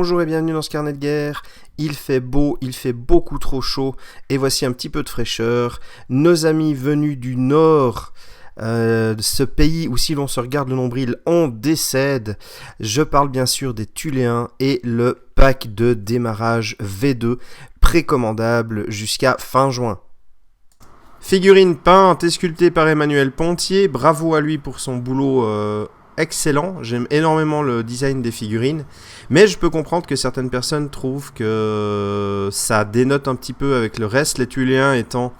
Bonjour et bienvenue dans ce carnet de guerre. Il fait beau, il fait beaucoup trop chaud et voici un petit peu de fraîcheur. Nos amis venus du nord de ce pays où si l'on se regarde le nombril, on décède. Je parle bien sûr des Thuléens et le pack de démarrage V2 précommandable jusqu'à fin juin. Figurine peinte et sculptée par Emmanuel Pontier, bravo à lui pour son boulot excellent, j'aime énormément le design des figurines, mais je peux comprendre que certaines personnes trouvent que ça dénote un petit peu avec le reste, les Thuléens étant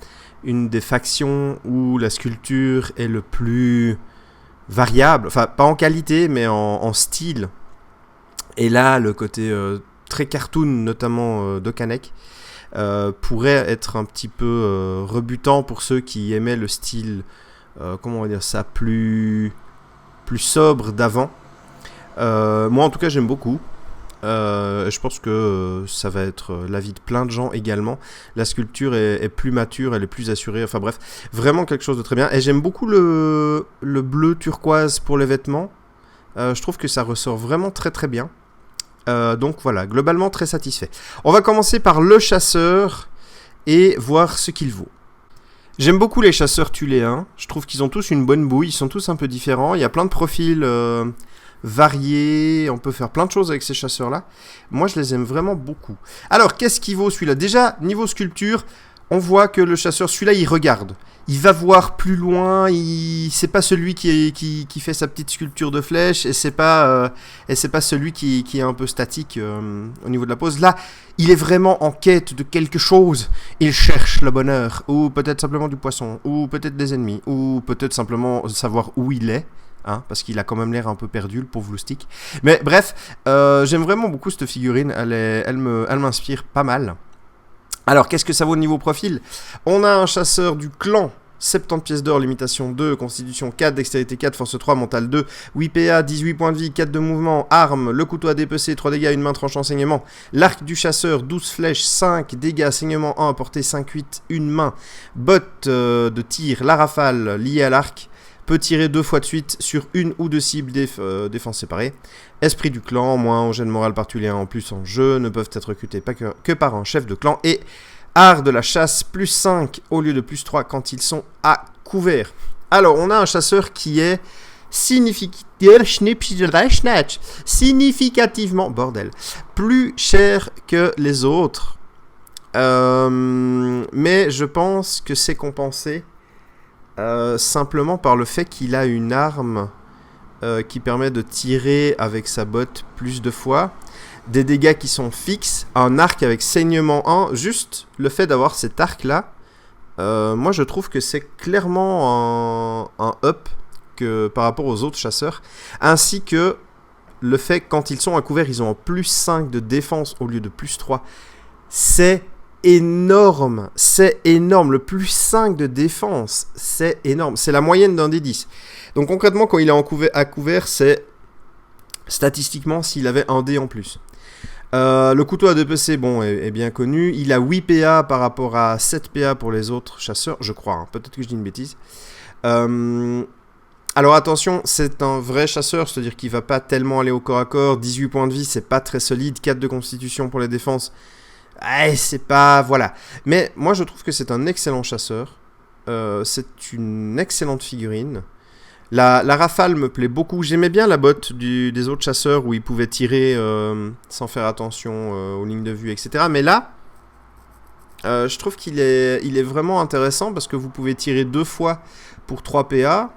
une des factions où la sculpture est le plus variable, enfin pas en qualité mais en style, et là le côté très cartoon notamment de Canek pourrait être un petit peu rebutant pour ceux qui aimaient le style, comment on va dire ça, plus sobre d'avant. Moi en tout cas j'aime beaucoup. Je pense que ça va être l'avis de plein de gens également. La sculpture est plus mature, elle est plus assurée, enfin bref, vraiment quelque chose de très bien. Et j'aime beaucoup le bleu turquoise pour les vêtements. Je trouve que ça ressort vraiment très très bien. Donc voilà, globalement très satisfait. On va commencer par le chasseur et voir ce qu'il vaut. J'aime beaucoup les chasseurs thuléens, je trouve qu'ils ont tous une bonne bouille, ils sont tous un peu différents, il y a plein de profils variés, on peut faire plein de choses avec ces chasseurs-là. Moi je les aime vraiment beaucoup. Alors qu'est-ce qu'il vaut celui-là ? Déjà, niveau sculpture, on voit que le chasseur, celui-là il regarde. Il va voir plus loin, c'est pas celui qui fait sa petite sculpture de flèche, et c'est pas celui qui est un peu statique au niveau de la pose. Là, il est vraiment en quête de quelque chose. Il cherche le bonheur, ou peut-être simplement du poisson, ou peut-être des ennemis, ou peut-être simplement savoir où il est. Hein, parce qu'il a quand même l'air un peu perdu, le pauvre Loustic. Mais bref, j'aime vraiment beaucoup cette figurine, elle m'inspire pas mal. Alors, qu'est-ce que ça vaut au niveau profil ? On a un chasseur du clan, 70 pièces d'or, limitation 2, constitution 4, dextérité 4, force 3, mental 2, 8 PA, 18 points de vie, 4 de mouvement, arme, le couteau à dépecer, 3 dégâts, une main tranchant, saignement, l'arc du chasseur, 12 flèches, 5 dégâts, saignement 1, portée 5-8, une main, botte de tir, la rafale liée à l'arc, peut tirer 2 fois de suite sur une ou deux cibles défense séparée. Esprit du clan, moins au jet de morale par Thulien en plus en jeu, ne peuvent être recrutés que par un chef de clan. Et art de la chasse, plus 5 au lieu de plus 3 quand ils sont à couvert. Alors, on a un chasseur qui est significativement, bordel, plus cher que les autres. Mais je pense que c'est compensé simplement par le fait qu'il a une arme qui permet de tirer avec sa botte plus de fois, des dégâts qui sont fixes, un arc avec saignement 1, juste le fait d'avoir cet arc là, moi je trouve que c'est clairement un up que, par rapport aux autres chasseurs, ainsi que le fait que quand ils sont à couvert ils ont en plus 5 de défense au lieu de plus 3, c'est énorme, le plus 5 de défense, c'est énorme, c'est la moyenne d'un des 10. Donc concrètement, quand il est à couvert, c'est statistiquement s'il avait un dé en plus. Le couteau à dépecer, bon, est bien connu. Il a 8 PA par rapport à 7 PA pour les autres chasseurs, je crois. Hein. Peut-être que je dis une bêtise. Alors attention, c'est un vrai chasseur, c'est-à-dire qu'il va pas tellement aller au corps à corps. 18 points de vie, c'est pas très solide. 4 de constitution pour les défenses. C'est pas... Voilà. Mais moi, je trouve que c'est un excellent chasseur. C'est une excellente figurine. La rafale me plaît beaucoup. J'aimais bien la botte des autres chasseurs où ils pouvaient tirer sans faire attention aux lignes de vue, etc. Mais là, je trouve qu'il est vraiment intéressant parce que vous pouvez tirer 2 fois pour 3 PA.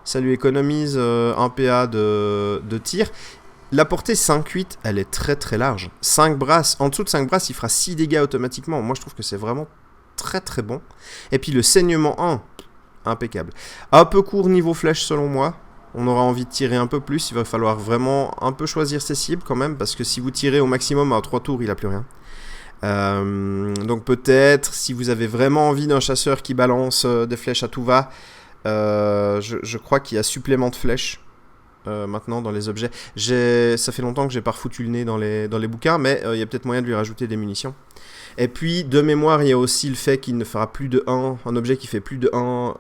Ça lui économise 1 PA de tir. La portée 5-8, elle est très très large. 5 brasses, en dessous de 5 brasses, il fera 6 dégâts automatiquement. Moi, je trouve que c'est vraiment très très bon. Et puis le saignement 1, impeccable. Un peu court niveau flèche selon moi. On aura envie de tirer un peu plus. Il va falloir vraiment un peu choisir ses cibles quand même. Parce que si vous tirez au maximum à 3 tours, il n'a plus rien. Donc peut-être, si vous avez vraiment envie d'un chasseur qui balance des flèches à tout va, je crois qu'il y a supplément de flèches. Maintenant dans les objets, ça fait longtemps que j'ai pas refoutu le nez dans les bouquins, mais il y a peut-être moyen de lui rajouter des munitions. Et puis de mémoire, il y a aussi le fait qu'il ne fera plus de 1, un objet qui fait plus de 1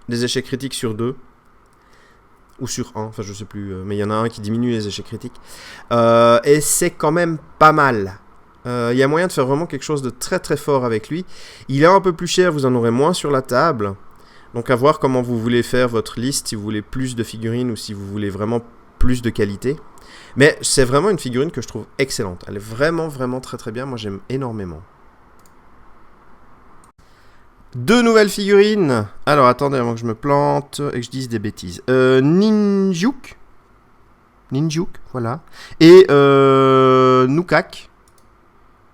des échecs critiques sur 2. ou sur 1, enfin je sais plus, mais il y en a un qui diminue les échecs critiques. Et c'est quand même pas mal. Il y a moyen de faire vraiment quelque chose de très très fort avec lui. Il est un peu plus cher, vous en aurez moins sur la table. Donc à voir comment vous voulez faire votre liste, si vous voulez plus de figurines ou si vous voulez vraiment plus de qualité. Mais c'est vraiment une figurine que je trouve excellente. Elle est vraiment vraiment très très bien, moi j'aime énormément. 2 nouvelles figurines. Alors attendez avant que je me plante et que je dise des bêtises. Ninjuk, voilà. Et Nukak.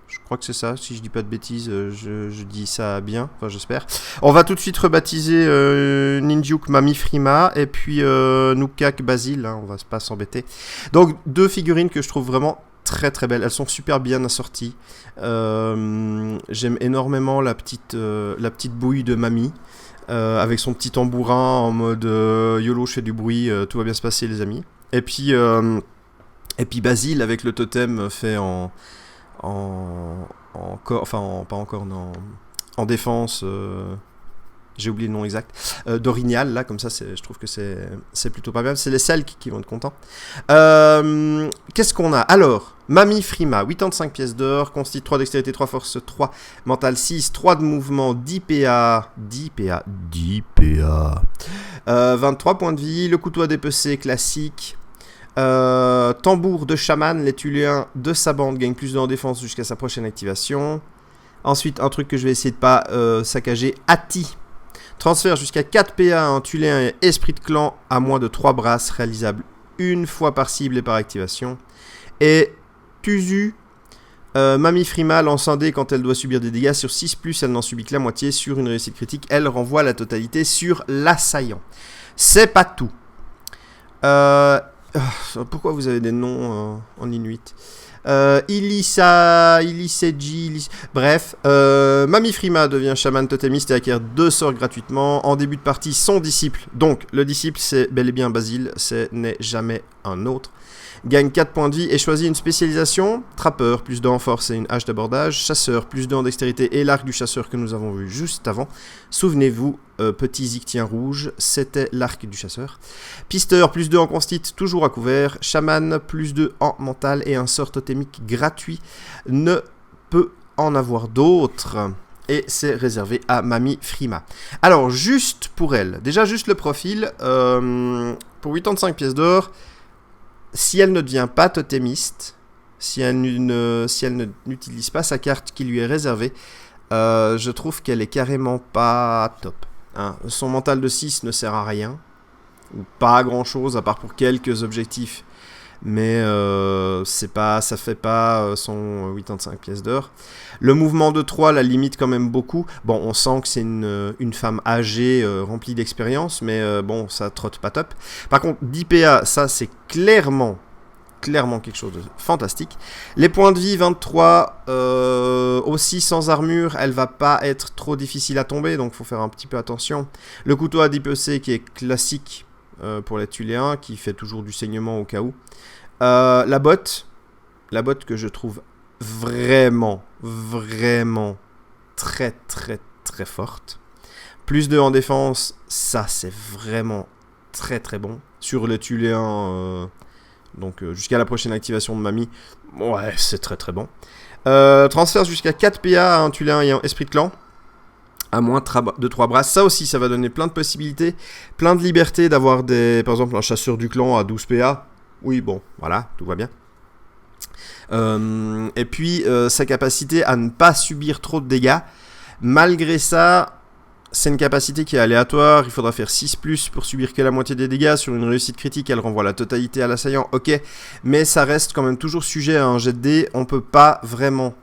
Je crois que c'est ça, si je dis pas de bêtises, je dis ça bien, enfin j'espère. On va tout de suite rebaptiser Ninjuk Mamifrima et puis Nukak Basile, hein, on va pas s'embêter. Donc 2 figurines que je trouve vraiment très très belles, elles sont super bien assorties. J'aime énormément la petite bouille de Mamie, avec son petit tambourin en mode YOLO, je fais du bruit, tout va bien se passer les amis. Et puis Basile avec le totem fait en défense, j'ai oublié le nom exact, d'Orignal, là, comme ça, je trouve que c'est plutôt pas mal. C'est les Selk qui vont être contents. Qu'est-ce qu'on a? Alors, Mamifrima, 85 pièces d'or, consti 3 dextérité, 3 force, 3 mental 6, 3 de mouvement, 10 PA, 23 points de vie, le couteau à dépecer classique. Tambour de chaman, les Tuléens de sa bande gagnent plus de en défense jusqu'à sa prochaine activation. Ensuite, un truc que je vais essayer de pas saccager, Ati. Transfert jusqu'à 4 PA à un Tuléen et esprit de clan à moins de 3 brasses, réalisable une fois par cible et par activation. Et Tuzu, Mamifrima lance un dé quand elle doit subir des dégâts sur 6+, elle n'en subit que la moitié. Sur une réussite critique, elle renvoie la totalité sur l'assaillant. C'est pas tout. Pourquoi vous avez des noms en inuit? Iliseji, bref, Mamifrima devient chaman totémiste et acquiert 2 sorts gratuitement. En début de partie, son disciple, donc le disciple c'est bel et bien Basile, ce n'est jamais un autre, gagne 4 points de vie et choisit une spécialisation. Trappeur, plus 2 en force et une hache d'abordage. Chasseur, plus 2 en dextérité et l'arc du chasseur que nous avons vu juste avant. Souvenez-vous, petit zictien rouge, c'était l'arc du chasseur. Pisteur, plus 2 en constite, toujours à couvert. Chaman, plus 2 en mental et un sort totémique gratuit. Ne peut en avoir d'autres. Et c'est réservé à Mamifrima. Alors, juste pour elle, déjà juste le profil, pour 85 pièces d'or, si elle ne devient pas totémiste, si elle n'utilise pas sa carte qui lui est réservée, je trouve qu'elle est carrément pas top. Hein. Son mental de 6 ne sert à rien, ou pas à grand chose, à part pour quelques objectifs, mais ça fait pas son 85 pièces d'or. Le mouvement de 3 la limite quand même beaucoup. Bon, on sent que c'est une femme âgée, remplie d'expérience, mais bon, ça trotte pas top. Par contre, 10 PA, ça c'est clairement quelque chose de fantastique. Les points de vie, 23, aussi sans armure, elle va pas être trop difficile à tomber, donc faut faire un petit peu attention. Le couteau à dépecer qui est classique pour les Tuléens, qui fait toujours du saignement au cas où. La botte que je trouve vraiment très forte. Plus 2 en défense, ça c'est vraiment très bon. Sur le Tuléen, donc jusqu'à la prochaine activation de Mamie, ouais, c'est très bon. Transfert jusqu'à 4 PA à un Tuléen ayant esprit de clan, à moins de 3 brasses. Ça aussi, ça va donner plein de possibilités, plein de liberté d'avoir par exemple un chasseur du clan à 12 PA. Oui, bon, voilà, tout va bien. Et puis, sa capacité à ne pas subir trop de dégâts. Malgré ça, c'est une capacité qui est aléatoire. Il faudra faire 6+, pour subir que la moitié des dégâts. Sur une réussite critique, elle renvoie la totalité à l'assaillant. Ok, mais ça reste quand même toujours sujet à un jet de dés. On peut pas vraiment...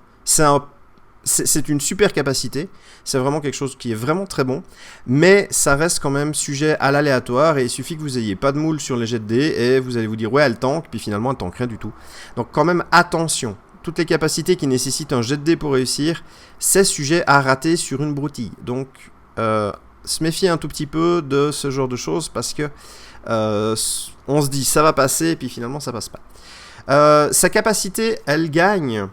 C'est une super capacité, c'est vraiment quelque chose qui est vraiment très bon, mais ça reste quand même sujet à l'aléatoire et il suffit que vous ayez pas de moule sur les jets de dés et vous allez vous dire ouais elle tank, puis finalement elle tank rien du tout. Donc quand même attention, toutes les capacités qui nécessitent un jet de dés pour réussir, c'est sujet à rater sur une broutille. Donc se méfier un tout petit peu de ce genre de choses parce que on se dit ça va passer et puis finalement ça passe pas. Sa capacité, elle gagne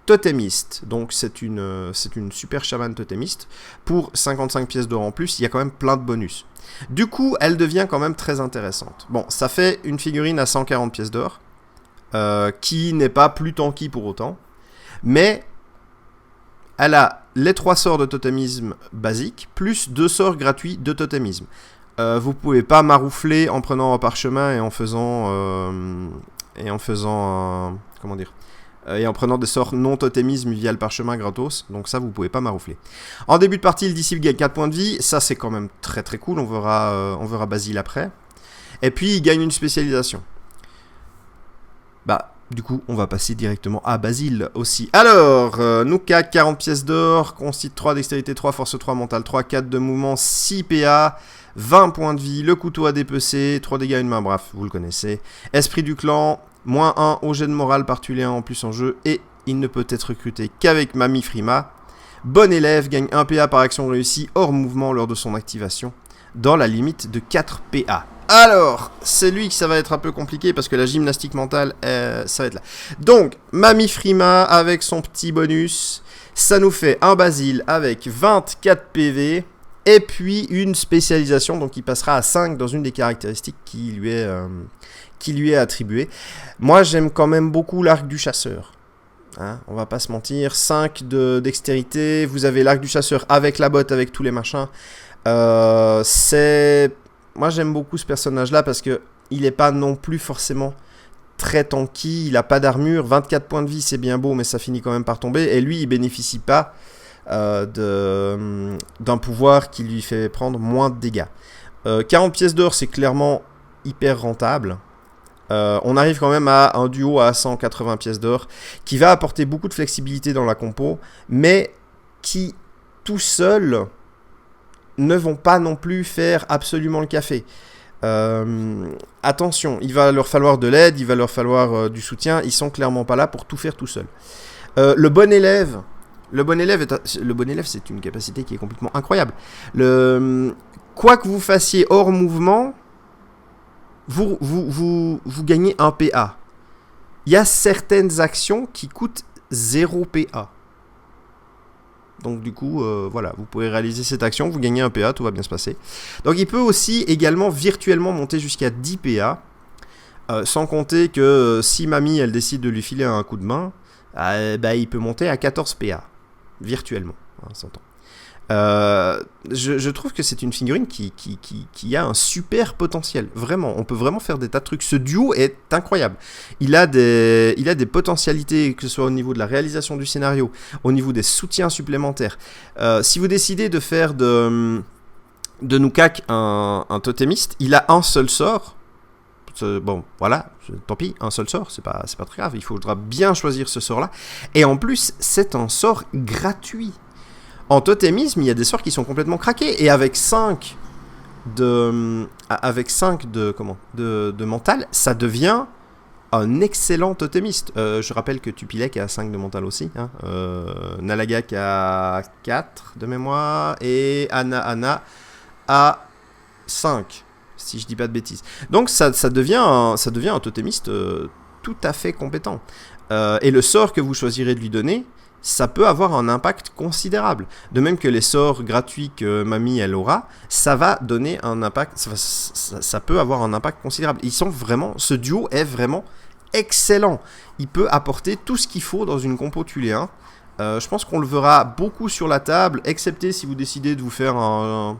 totémiste. Donc c'est une super chamane totémiste. Pour 55 pièces d'or en plus, il y a quand même plein de bonus. Du coup, elle devient quand même très intéressante. Bon, ça fait une figurine à 140 pièces d'or, qui n'est pas plus tanky pour autant. Mais elle a les 3 sorts de totémisme basiques, plus 2 sorts gratuits de totémisme. Vous pouvez pas maroufler en prenant un parchemin et en faisant... comment dire, et en prenant des sorts non totémisme via le parchemin gratos. Donc ça, vous pouvez pas maroufler. En début de partie, le disciple gagne 4 points de vie. Ça, c'est quand même très très cool. On verra Basile après. Et puis, il gagne une spécialisation. Bah... Du coup, on va passer directement à Basile aussi. Alors, Nukak, 40 pièces d'or, Constite 3, Dextérité 3, Force 3, Mental 3, 4 de mouvement, 6 PA, 20 points de vie, le couteau à dépecer, 3 dégâts, une main, bref, vous le connaissez. Esprit du clan, moins 1 au jet de morale par Tuléen en plus en jeu, et il ne peut être recruté qu'avec Mamie Frima. Bon élève, gagne 1 PA par action réussie, hors mouvement lors de son activation, dans la limite de 4 PA. Alors, c'est lui que ça va être un peu compliqué parce que la gymnastique mentale, ça va être là. Donc, Mamie Frima avec son petit bonus, ça nous fait un Basile avec 24 PV et puis une spécialisation, donc il passera à 5 dans une des caractéristiques qui lui est attribuée. Moi, j'aime quand même beaucoup l'arc du chasseur. Hein, on va pas se mentir, 5 de dextérité, vous avez l'arc du chasseur avec la botte, avec tous les machins. Moi, j'aime beaucoup ce personnage-là parce que il est pas non plus forcément très tanky, il a pas d'armure, 24 points de vie, c'est bien beau, mais ça finit quand même par tomber. Et lui, il bénéficie pas d'un pouvoir qui lui fait prendre moins de dégâts. 40 pièces d'or, c'est clairement hyper rentable. On arrive quand même à un duo à 180 pièces d'or qui va apporter beaucoup de flexibilité dans la compo, mais qui, tout seul, ne vont pas non plus faire absolument le café. Attention, il va leur falloir de l'aide, il va leur falloir du soutien, ils sont clairement pas là pour tout faire tout seul. Le bon élève, c'est une capacité qui est complètement incroyable. Quoi que vous fassiez hors mouvement, vous gagnez un PA. Il y a certaines actions qui coûtent 0 PA. Donc du coup, voilà, vous pouvez réaliser cette action, vous gagnez un PA, tout va bien se passer. Donc il peut aussi également virtuellement monter jusqu'à 10 PA, sans compter que si Mamie, elle décide de lui filer un coup de main, il peut monter à 14 PA, virtuellement, hein, s'entend. Je trouve que c'est une figurine qui a un super potentiel, vraiment, on peut vraiment faire des tas de trucs. Ce duo est incroyable, il a des potentialités, que ce soit au niveau de la réalisation du scénario, au niveau des soutiens supplémentaires. Si vous décidez de faire de Nukak un totémiste, il a un seul sort. Bon, voilà, tant pis, un seul sort, c'est pas très grave, il faudra bien choisir ce sort là, et en plus c'est un sort gratuit. En totémisme, il y a des sorts qui sont complètement craqués. Et avec 5 de mental, ça devient un excellent totémiste. Je rappelle que Tupilek a 5 de mental aussi. Hein. Nalagak a 4 de mémoire. Et Anna a 5, si je dis pas de bêtises. Donc ça devient un totémiste tout à fait compétent. Et le sort que vous choisirez de lui donner, ça peut avoir un impact considérable. De même que les sorts gratuits que Mamie elle aura, ça va donner un impact, ça peut avoir un impact considérable. Ce duo est vraiment excellent. Il peut apporter tout ce qu'il faut dans une compo Tuléen. Je pense qu'on le verra beaucoup sur la table, excepté si vous décidez de vous faire un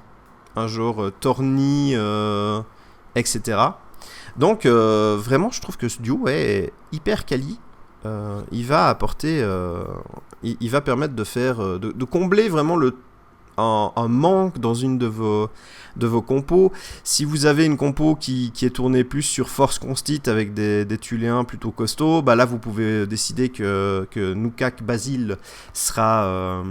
genre Torni, etc. Donc vraiment, je trouve que ce duo est hyper quali. Il va apporter, il va permettre de faire, de combler vraiment un manque dans une de vos compos. Si vous avez une compo qui est tournée plus sur force constite avec des Tuléens plutôt costauds, bah là vous pouvez décider que Nukak Basile sera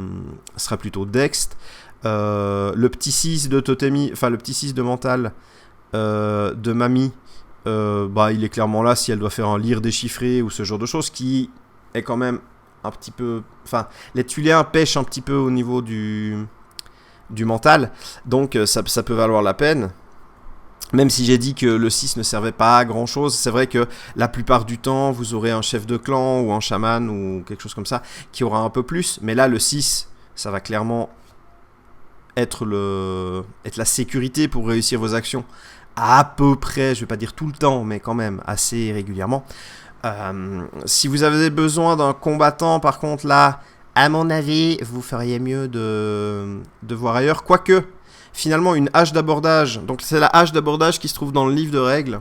plutôt dext. Le petit 6 de totémie, enfin le petit 6 de mental de Mamie, il est clairement là si elle doit faire un lire déchiffré ou ce genre de choses, qui est quand même un petit peu... Enfin, les Tuléens pêchent un petit peu au niveau du mental, donc ça peut valoir la peine. Même si j'ai dit que le 6 ne servait pas à grand chose, c'est vrai que la plupart du temps, vous aurez un chef de clan ou un chaman ou quelque chose comme ça qui aura un peu plus. Mais là, le 6, ça va clairement être la sécurité pour réussir vos actions. À peu près, je vais pas dire tout le temps, mais quand même assez régulièrement. Si vous avez besoin d'un combattant, par contre, là, à mon avis, vous feriez mieux de voir ailleurs. Quoique, finalement, une hache d'abordage, donc c'est la hache d'abordage qui se trouve dans le livre de règles.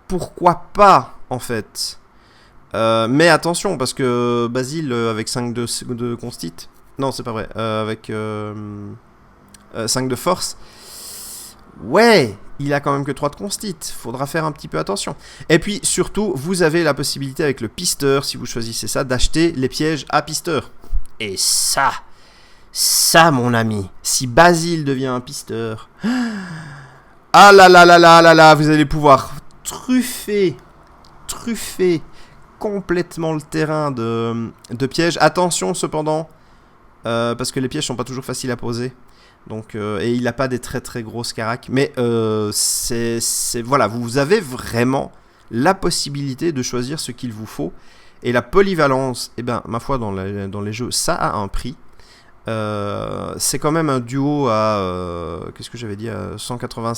Pourquoi pas, en fait. Mais attention, parce que Basile, avec 5 de constit, non, c'est pas vrai, avec 5 de force, ouais, il a quand même que 3 de constit. Faudra faire un petit peu attention. Et puis, surtout, vous avez la possibilité avec le pisteur, si vous choisissez ça, d'acheter les pièges à pisteur. Et ça, mon ami, si Basile devient un pisteur, ah là là là là là là, vous allez pouvoir truffer complètement le terrain de pièges. Attention cependant, parce que les pièges sont pas toujours faciles à poser. Donc, et il n'a pas des très très grosses caracs. Mais voilà, vous avez vraiment la possibilité de choisir ce qu'il vous faut. Et la polyvalence, ma foi, dans les jeux, ça a un prix. C'est quand même un duo à... qu'est-ce que j'avais dit, à 180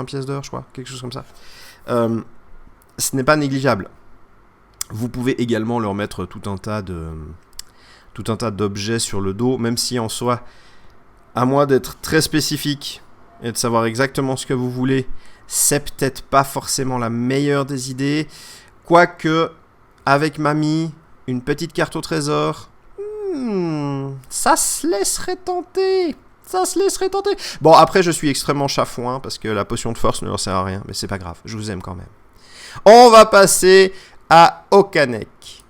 pièces d'or, je crois. Quelque chose comme ça. Ce n'est pas négligeable. Vous pouvez également leur mettre tout un tas d'objets sur le dos, même si en soi, à moins d'être très spécifique et de savoir exactement ce que vous voulez, c'est peut-être pas forcément la meilleure des idées. Quoique, avec mamie, une petite carte au trésor, ça se laisserait tenter. Bon, après, je suis extrêmement chafouin parce que la potion de force ne leur sert à rien, mais c'est pas grave, je vous aime quand même. On va passer à Okanek.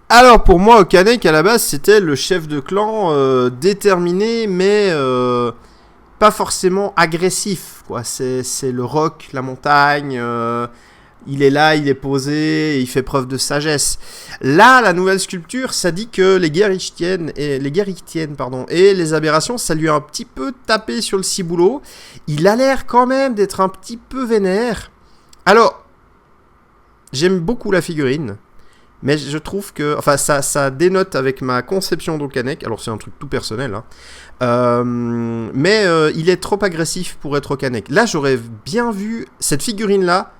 Alors pour moi, Okanek à la base c'était le chef de clan déterminé mais pas forcément agressif, quoi. C'est le roc, la montagne, il est là, il est posé, il fait preuve de sagesse. Là, la nouvelle sculpture, ça dit que les guerrichtiennes et les aberrations, ça lui a un petit peu tapé sur le ciboulot. Il a l'air quand même d'être un petit peu vénère. Alors, j'aime beaucoup la figurine, mais je trouve que... Enfin, ça dénote avec ma conception d'Okanek. Alors, c'est un truc tout personnel, hein. Mais il est trop agressif pour être Okanek. Là, j'aurais bien vu cette figurine-là.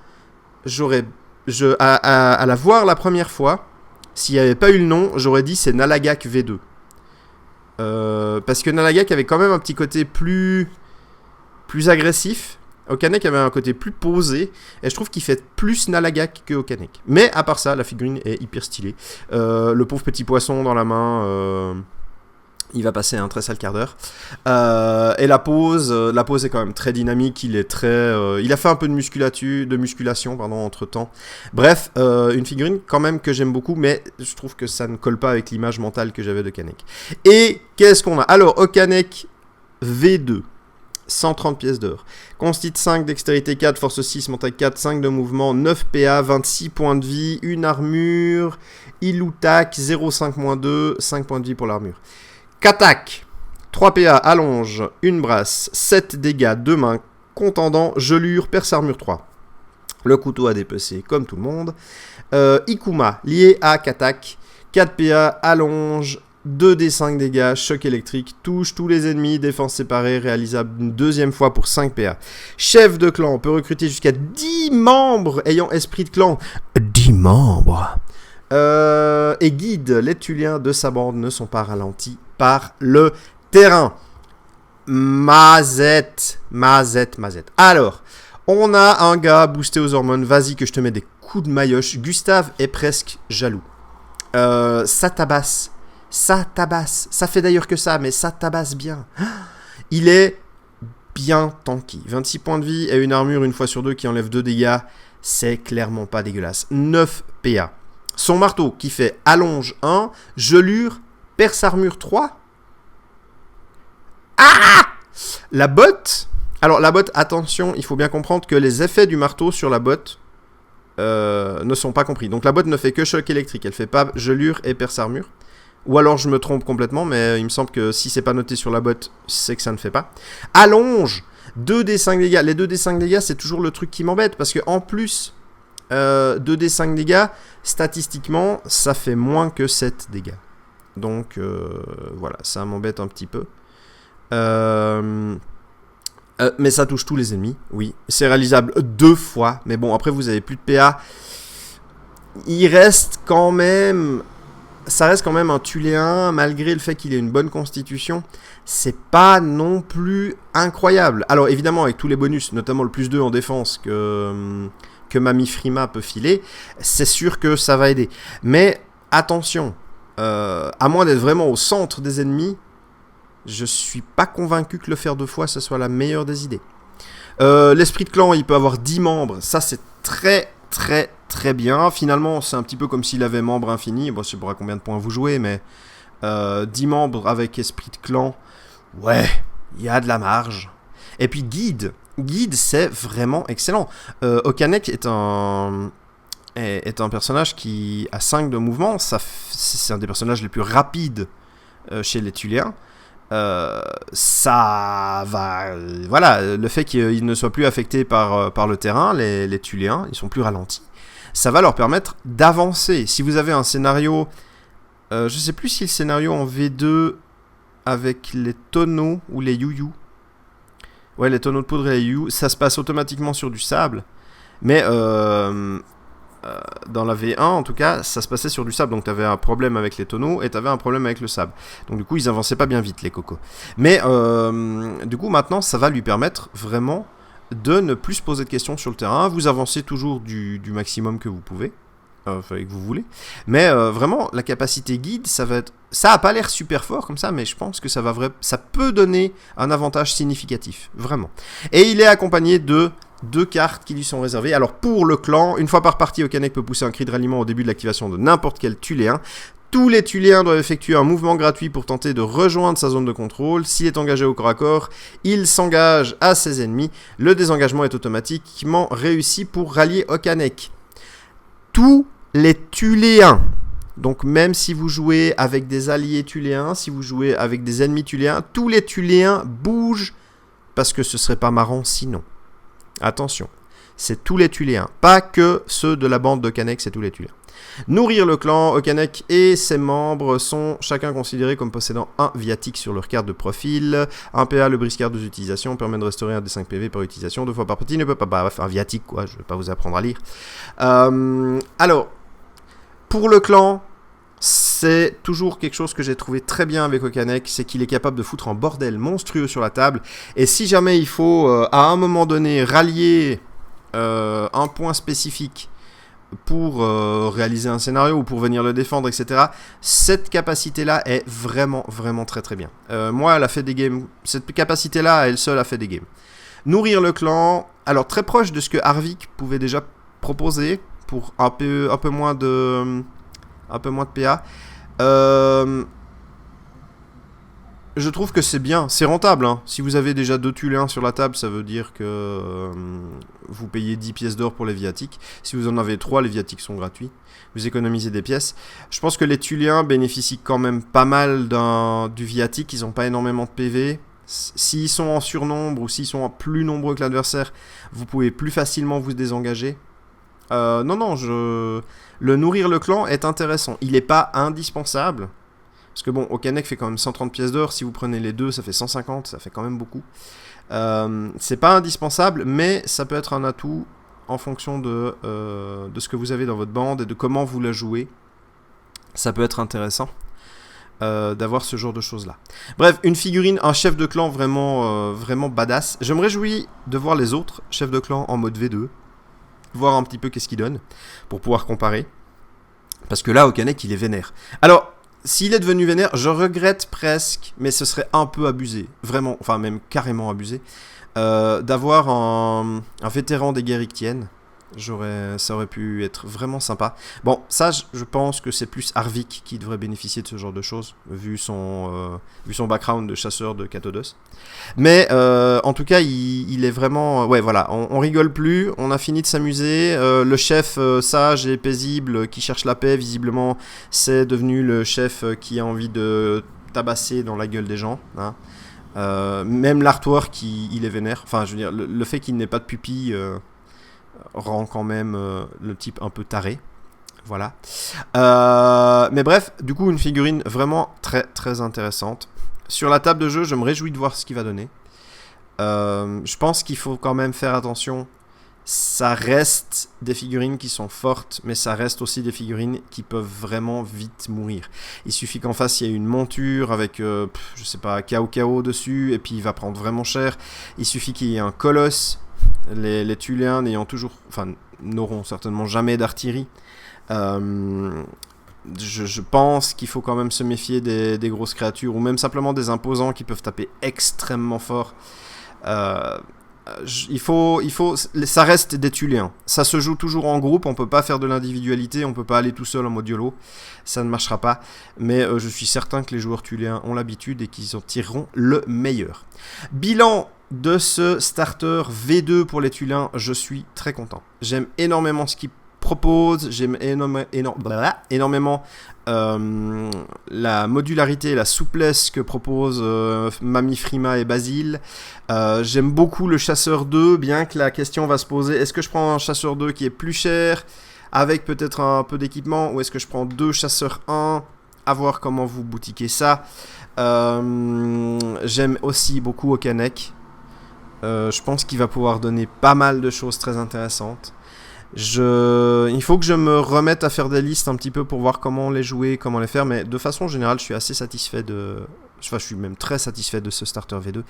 À la voir la première fois, s'il n'y avait pas eu le nom, j'aurais dit c'est Nalagak V2. Parce que Nalagak avait quand même un petit côté plus agressif. Okanek avait un côté plus posé, et je trouve qu'il fait plus Nalagak que Okanek. Mais à part ça, la figurine est hyper stylée. Le pauvre petit poisson dans la main, il va passer un très sale quart d'heure. Et la pose est quand même très dynamique. Il a fait un peu de musculation entre temps. Bref, une figurine quand même que j'aime beaucoup, mais je trouve que ça ne colle pas avec l'image mentale que j'avais de Kanek. Et qu'est-ce qu'on a ? Alors, Okanek V2. 130 pièces d'or. Constit 5, dextérité 4, force 6, mental 4, 5 de mouvement, 9 PA, 26 points de vie, une armure, Ilutak, 0,5-2, 5 points de vie pour l'armure. Katak, 3 PA, allonge, une brasse, 7 dégâts, 2 mains, contendant, gelure, perce armure 3. Le couteau à dépecer comme tout le monde. Ikuma, lié à Katak, 4 PA, allonge, 2d5 dégâts, choc électrique, touche tous les ennemis, défense séparée, réalisable une deuxième fois pour 5 PA. Chef de clan, peut recruter jusqu'à 10 membres ayant esprit de clan. 10 membres. Et guide, les Tuliens de sa bande ne sont pas ralentis par le terrain. Mazette. Alors, on a un gars boosté aux hormones, vas-y que je te mets des coups de maillotche. Gustave est presque jaloux. Ça tabasse. Ça fait d'ailleurs que ça, mais ça tabasse bien. Il est bien tanky. 26 points de vie et une armure une fois sur deux qui enlève 2 dégâts. C'est clairement pas dégueulasse. 9 PA. Son marteau qui fait allonge 1, gelure, perce armure 3. Ah ! La botte. Alors la botte, attention, il faut bien comprendre que les effets du marteau sur la botte ne sont pas compris. Donc la botte ne fait que choc électrique. Elle fait pas gelure et perce armure. Ou alors je me trompe complètement, mais il me semble que si c'est pas noté sur la boîte, c'est que ça ne fait pas. Allonge 2d5 dégâts. Les 2d5 dégâts, c'est toujours le truc qui m'embête, parce que en plus, 2d5 dégâts, statistiquement, ça fait moins que 7 dégâts. Donc voilà, ça m'embête un petit peu. Mais ça touche tous les ennemis, oui. C'est réalisable 2 fois, mais bon, après vous avez plus de PA. Il reste quand même... Ça reste quand même un Thuléen, malgré le fait qu'il ait une bonne constitution. C'est pas non plus incroyable. Alors évidemment, avec tous les bonus, notamment le +2 en défense que Mamie Frima peut filer, c'est sûr que ça va aider. Mais attention, à moins d'être vraiment au centre des ennemis, je suis pas convaincu que le faire 2 fois, ce soit la meilleure des idées. L'esprit de clan, il peut avoir 10 membres. Ça, c'est très bien. Finalement, c'est un petit peu comme s'il avait membre infini. Bon, je sais pas à combien de points vous jouez, mais 10 membres avec esprit de clan, ouais, il y a de la marge. Et puis guide, c'est vraiment excellent. Okanek est un personnage qui a 5 de mouvement. C'est un des personnages les plus rapides chez les Thuléens. Ça va... voilà, le fait qu'ils ne soient plus affectés par le terrain, les Thuléens, ils sont plus ralentis. Ça va leur permettre d'avancer. Si vous avez un scénario... je sais plus si le scénario en V2 avec les tonneaux ou les you-you. Ouais, les tonneaux de poudre et les you-you, ça se passe automatiquement sur du sable. Mais dans la V1, en tout cas, ça se passait sur du sable. Donc, tu avais un problème avec les tonneaux et tu avais un problème avec le sable. Donc, du coup, ils avançaient pas bien vite, les cocos. Mais, du coup, maintenant, ça va lui permettre vraiment de ne plus se poser de questions sur le terrain. Vous avancez toujours du maximum que vous pouvez. Enfin, que vous voulez. Mais, vraiment, la capacité guide, ça va être... Ça a pas l'air super fort comme ça, mais je pense que ça peut donner un avantage significatif. Vraiment. Et il est accompagné de 2 cartes qui lui sont réservées. Alors pour le clan, une fois par partie, Okanek peut pousser un cri de ralliement au début de l'activation de n'importe quel Thuléen. Tous les Thuléens doivent effectuer un mouvement gratuit pour tenter de rejoindre sa zone de contrôle. S'il est engagé au corps à corps, il s'engage à ses ennemis. Le désengagement est automatiquement réussi pour rallier Okanek. Tous les Thuléens, donc même si vous jouez avec des alliés Thuléens, si vous jouez avec des ennemis Thuléens, tous les Thuléens bougent parce que ce serait pas marrant sinon. Attention, c'est tous les Thuléens, pas que ceux de la bande d'Okanek, c'est tous les Thuléens. Nourrir le clan, Okanek et ses membres sont chacun considérés comme possédant un viatique sur leur carte de profil. Un PA, le briscard 2 utilisations, permet de restaurer un des 5 PV par utilisation, 2 fois par partie, ne peut pas... Bref, un viatique quoi, je vais pas vous apprendre à lire. Alors, pour le clan, c'est toujours quelque chose que j'ai trouvé très bien avec Okanek, c'est qu'il est capable de foutre un bordel monstrueux sur la table, et si jamais il faut, à un moment donné, rallier un point spécifique pour réaliser un scénario ou pour venir le défendre, etc., cette capacité-là est vraiment, vraiment très très bien. Moi, elle a fait des games, cette capacité-là, elle seule a fait des games. Nourrir le clan, alors très proche de ce que Harvik pouvait déjà proposer, pour un peu moins de PA. Je trouve que c'est bien, c'est rentable. Hein. Si vous avez déjà 2 Thuléens sur la table, ça veut dire que vous payez 10 pièces d'or pour les viatiques. Si vous en avez 3, les viatiques sont gratuits. Vous économisez des pièces. Je pense que les Thuléens bénéficient quand même pas mal du viatique. Ils n'ont pas énormément de PV. S'ils sont en surnombre ou s'ils sont plus nombreux que l'adversaire, vous pouvez plus facilement vous désengager. Le nourrir le clan est intéressant. Il n'est pas indispensable. Parce que bon, Okanek fait quand même 130 pièces d'or. Si vous prenez les deux, ça fait 150. Ça fait quand même beaucoup. C'est pas indispensable, mais ça peut être un atout en fonction de ce que vous avez dans votre bande et de comment vous la jouez. Ça peut être intéressant d'avoir ce genre de choses-là. Bref, une figurine, un chef de clan vraiment, vraiment badass. Je me réjouis de voir les autres chefs de clan en mode V2. Voir un petit peu qu'est-ce qu'il donne pour pouvoir comparer. Parce que là, Okanek, il est vénère. Alors, s'il est devenu vénère, je regrette presque, mais ce serait un peu abusé. Vraiment, enfin même carrément abusé. D'avoir un vétéran des guerres ictiennes Ça aurait pu être vraiment sympa. Bon, ça, je pense que c'est plus Harvick qui devrait bénéficier de ce genre de choses, vu son background de chasseur de Catodos. Mais en tout cas, il est vraiment... Ouais, voilà, on rigole plus, on a fini de s'amuser. Le chef sage et paisible qui cherche la paix, visiblement, c'est devenu le chef qui a envie de tabasser dans la gueule des gens. Hein. Même l'artwork, il est vénère. Enfin, je veux dire, le fait qu'il n'ait pas de pupille... rend quand même le type un peu taré. Voilà. Mais bref, du coup, une figurine vraiment très très intéressante. Sur la table de jeu, je me réjouis de voir ce qu'il va donner. Je pense qu'il faut quand même faire attention. Ça reste des figurines qui sont fortes, mais ça reste aussi des figurines qui peuvent vraiment vite mourir. Il suffit qu'en face, il y ait une monture avec, je sais pas, KO dessus, et puis il va prendre vraiment cher. Il suffit qu'il y ait un colosse. Les Thuléens n'auront certainement jamais d'artillerie. Je pense qu'il faut quand même se méfier des grosses créatures, ou même simplement des imposants qui peuvent taper extrêmement fort. Ça reste des Thuléens. Ça se joue toujours en groupe, on peut pas faire de l'individualité, on peut pas aller tout seul en mode YOLO, ça ne marchera pas. Mais je suis certain que les joueurs Thuléens ont l'habitude et qu'ils en tireront le meilleur. Bilan de ce starter V2 pour les Thuléens, je suis très content. J'aime énormément ce qu'il propose, j'aime énormément la modularité et la souplesse que proposent Mamie Frima et Basile. J'aime beaucoup le chasseur 2, bien que la question va se poser, est-ce que je prends un chasseur 2 qui est plus cher, avec peut-être un peu d'équipement, ou est-ce que je prends 2 chasseurs 1, à voir comment vous boutiquez ça. J'aime aussi beaucoup Okanek. Je pense qu'il va pouvoir donner pas mal de choses très intéressantes. Il faut que je me remette à faire des listes un petit peu pour voir comment les jouer, comment les faire, mais de façon générale, je suis assez satisfait je suis même très satisfait de ce starter V2.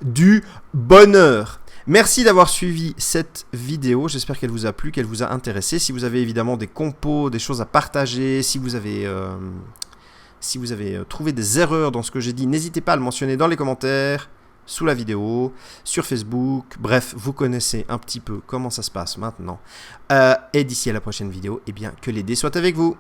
Du bonheur! Merci d'avoir suivi cette vidéo, j'espère qu'elle vous a plu, qu'elle vous a intéressé. Si vous avez évidemment des compos, des choses à partager, si vous avez trouvé des erreurs dans ce que j'ai dit, n'hésitez pas à le mentionner dans les commentaires, sous la vidéo, sur Facebook, bref, vous connaissez un petit peu comment ça se passe maintenant. Et d'ici à la prochaine vidéo, eh bien, que les dés soient avec vous.